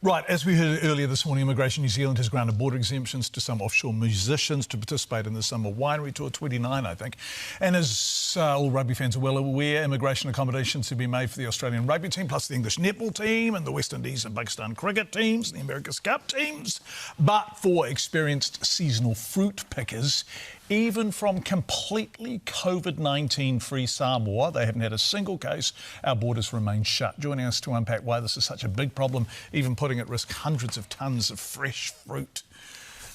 Right, as we heard earlier this morning, Immigration New Zealand has granted border exemptions to some offshore musicians to participate in the Summer Winery Tour 29, I think. And as all rugby fans are well aware, immigration accommodations have been made for the Australian rugby team, plus the English netball team and the West Indies and Pakistan cricket teams, and the America's Cup teams. But for experienced seasonal fruit pickers, even from completely COVID-19 free Samoa, they haven't had a single case, our borders remain shut. Joining us to unpack why this is such a big problem, even putting at risk hundreds of tonnes of fresh fruit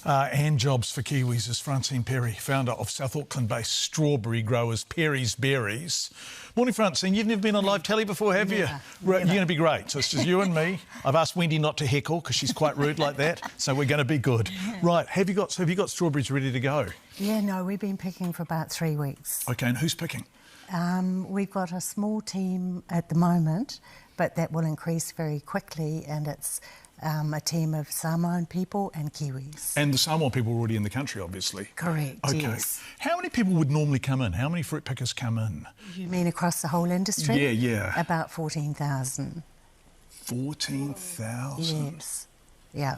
and jobs for Kiwis, is Francine Perry, founder of South Auckland-based strawberry growers Perry's Berries. Morning, Francine. You've never been on live telly before, have you? You're going to be great. So it's just you and me. I've asked Wendy not to heckle because she's quite rude like that. So we're going to be good. Right. Have you got strawberries ready to go? Yeah, no, we've been picking for about 3 weeks. OK, and who's picking? We've got a small team at the moment, but that will increase very quickly, and it's a team of Samoan people and Kiwis. And the Samoan people are already in the country, obviously. Correct, OK. yes. How many people would normally come in? How many fruit pickers come in? You mean across the whole industry? Yeah, yeah. About 14,000. 14,000? Yes, yeah.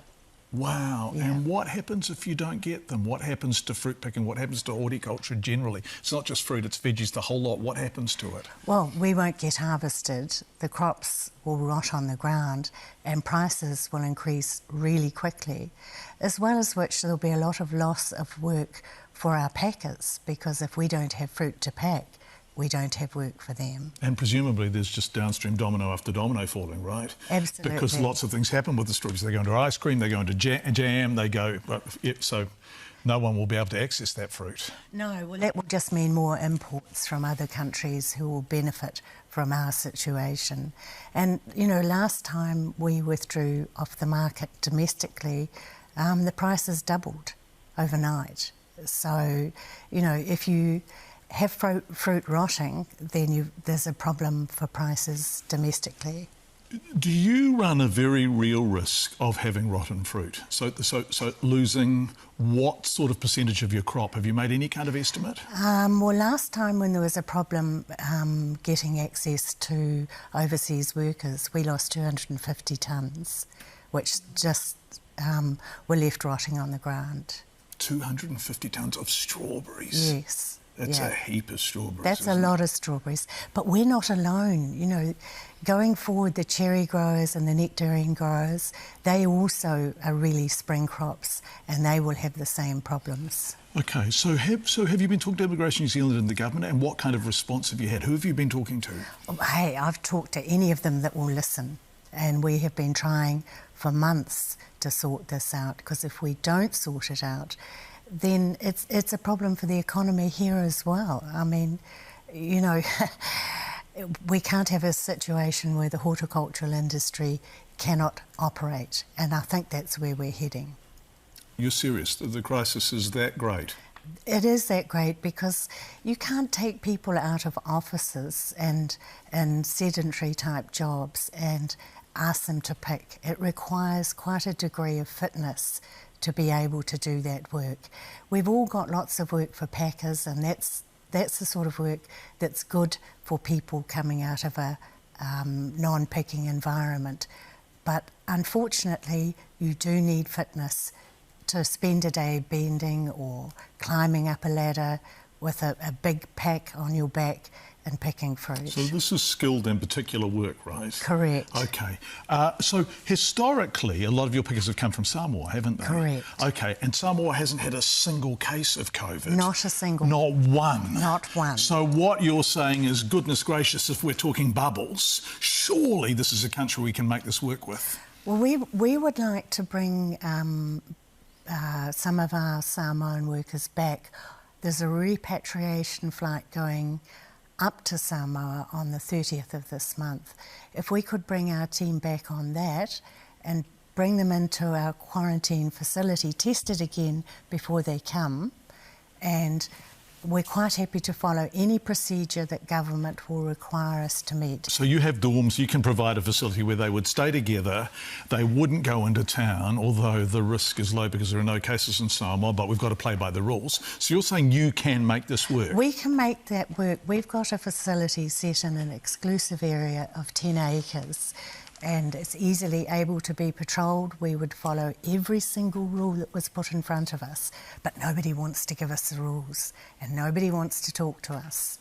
Wow. Yeah. And what happens if you don't get them? What happens to fruit picking? What happens to horticulture generally? It's not just fruit, it's veggies, the whole lot. What happens to it? Well, we won't get harvested. The crops will rot on the ground and prices will increase really quickly, as well as which there'll be a lot of loss of work for our packers, because if we don't have fruit to pack, we don't have work for them. And presumably there's just downstream domino after domino falling, right? Absolutely. Because lots of things happen with the strawberries. They go into ice cream, they go into jam, they go... So no one will be able to access that fruit. No, well, that will just mean more imports from other countries who will benefit from our situation. And, you know, last time we withdrew off the market domestically, the prices doubled overnight. So, you know, if you have fruit rotting, then there's a problem for prices domestically. Do you run a very real risk of having rotten fruit? So losing what sort of percentage of your crop? Have you made any kind of estimate? Well, last time when there was a problem getting access to overseas workers, we lost 250 tonnes, which just were left rotting on the ground. 250 tonnes of strawberries? Yes. That's a heap of strawberries. That's a lot of strawberries. But we're not alone. You know, going forward, the cherry growers and the nectarine growers, they also are really spring crops and they will have the same problems. OK, so have you been talking to Immigration New Zealand and the government, and what kind of response have you had? Who have you been talking to? Oh, hey, I've talked to any of them that will listen, and we have been trying for months to sort this out, because if we don't sort it out, then it's a problem for the economy here as well. I mean, you know, we can't have a situation where the horticultural industry cannot operate, and I think that's where we're heading. You're serious? The crisis is that great? It is that great, because you can't take people out of offices and sedentary type jobs and ask them to pick. It requires quite a degree of fitness to be able to do that work. We've all got lots of work for packers, and that's the sort of work that's good for people coming out of a non-picking environment. But unfortunately, you do need fitness to spend a day bending or climbing up a ladder with a big pack on your back and picking fruit. So this is skilled and particular work, right? Correct. OK. So historically, a lot of your pickers have come from Samoa, haven't they? Correct. OK, and Samoa hasn't had a single case of COVID? Not a single. Not one? Not one. So what you're saying is, goodness gracious, if we're talking bubbles, surely this is a country we can make this work with? Well, we would like to bring some of our Samoan workers back. There's a repatriation flight going up to Samoa on the 30th of this month. If we could bring our team back on that and bring them into our quarantine facility, test it again before they come, and we're quite happy to follow any procedure that government will require us to meet. So you have dorms, you can provide a facility where they would stay together, they wouldn't go into town, although the risk is low because there are no cases in Samoa, but we've got to play by the rules. So you're saying you can make this work? We can make that work. We've got a facility set in an exclusive area of 10 acres and it's easily able to be patrolled. We would follow every single rule that was put in front of us, but nobody wants to give us the rules and nobody wants to talk to us.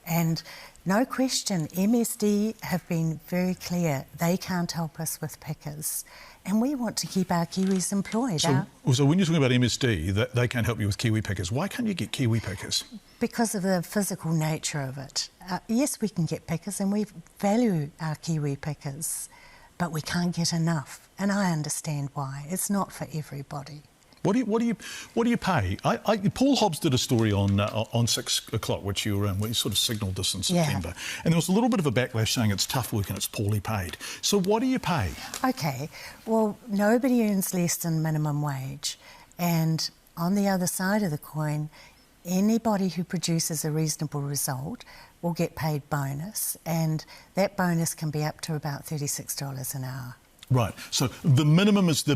And no question, MSD have been very clear. They can't help us with pickers. And we want to keep our Kiwis employed. So when you're talking about MSD, they can't help you with Kiwi pickers. Why can't you get Kiwi pickers? Because of the physical nature of it. Yes, we can get pickers and we value our Kiwi pickers, but we can't get enough. And I understand why. It's not for everybody. What do you pay? Paul Hobbs did a story on 6 o'clock, which you were in, where he sort of signalled this in September. Yeah. And there was a little bit of a backlash saying it's tough work and it's poorly paid. So what do you pay? OK, well, nobody earns less than minimum wage. And on the other side of the coin, anybody who produces a reasonable result will get paid bonus. And that bonus can be up to about $36 an hour. Right. So the minimum is the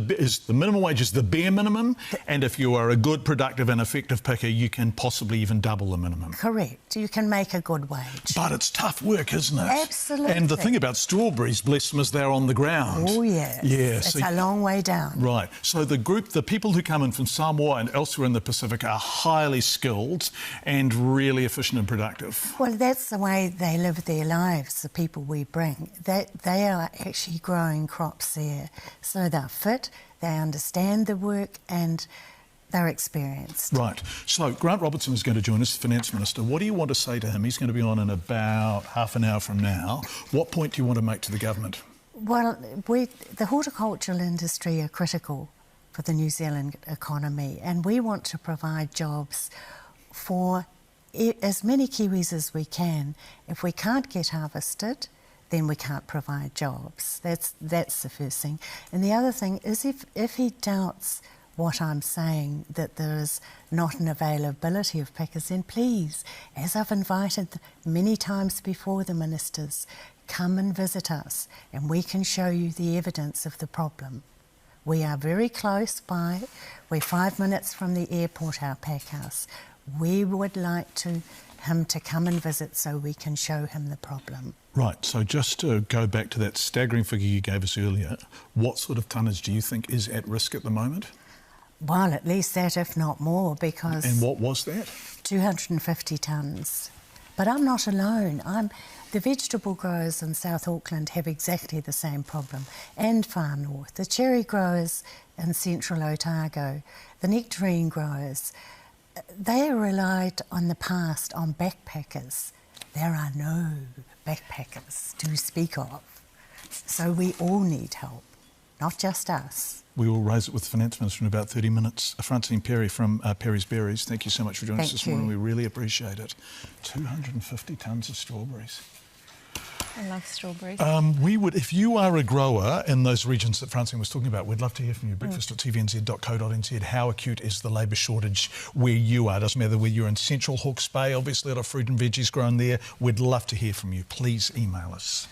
minimum wage is the bare minimum, and if you are a good, productive and effective picker, you can possibly even double the minimum. Correct. You can make a good wage. But it's tough work, isn't it? Absolutely. And the thing about strawberries, bless them, is they're on the ground. Oh, yes. Yeah. It's a long way down. Right. So the people who come in from Samoa and elsewhere in the Pacific are highly skilled and really efficient and productive. Well, that's the way they live their lives, the people we bring. They are actually growing crops there. So they're fit, they understand the work and they're experienced. Right. So Grant Robertson is going to join us, the Finance Minister. What do you want to say to him? He's going to be on in about half an hour from now. What point do you want to make to the government? Well, the horticultural industry are critical for the New Zealand economy and we want to provide jobs for as many Kiwis as we can. If we can't get harvested, then we can't provide jobs. That's the first thing. And the other thing is if he doubts what I'm saying, that there is not an availability of pickers, then please, as I've invited many times before the ministers, come and visit us and we can show you the evidence of the problem. We are very close by. We're 5 minutes from the airport, our pack house. We would like him to come and visit so we can show him the problem. Right, so just to go back to that staggering figure you gave us earlier, what sort of tonnage do you think is at risk at the moment? Well, at least that, if not more, because... And what was that? 250 tonnes. But I'm not alone. The vegetable growers in South Auckland have exactly the same problem, and far north. The cherry growers in central Otago, the nectarine growers, they relied on the past on backpackers. There are no backpackers to speak of. So we all need help, not just us. We will raise it with the Finance Minister in about 30 minutes. Francine Perry from Perry's Berries, thank you so much for joining us this morning. We really appreciate it. 250 tonnes of strawberries. I love strawberries. If you are a grower in those regions that Francine was talking about, we'd love to hear from you. breakfast@tvnz.co.nz. How acute is the labour shortage where you are? Doesn't matter whether you're in central Hawke's Bay, obviously a lot of fruit and veggies grown there. We'd love to hear from you. Please email us.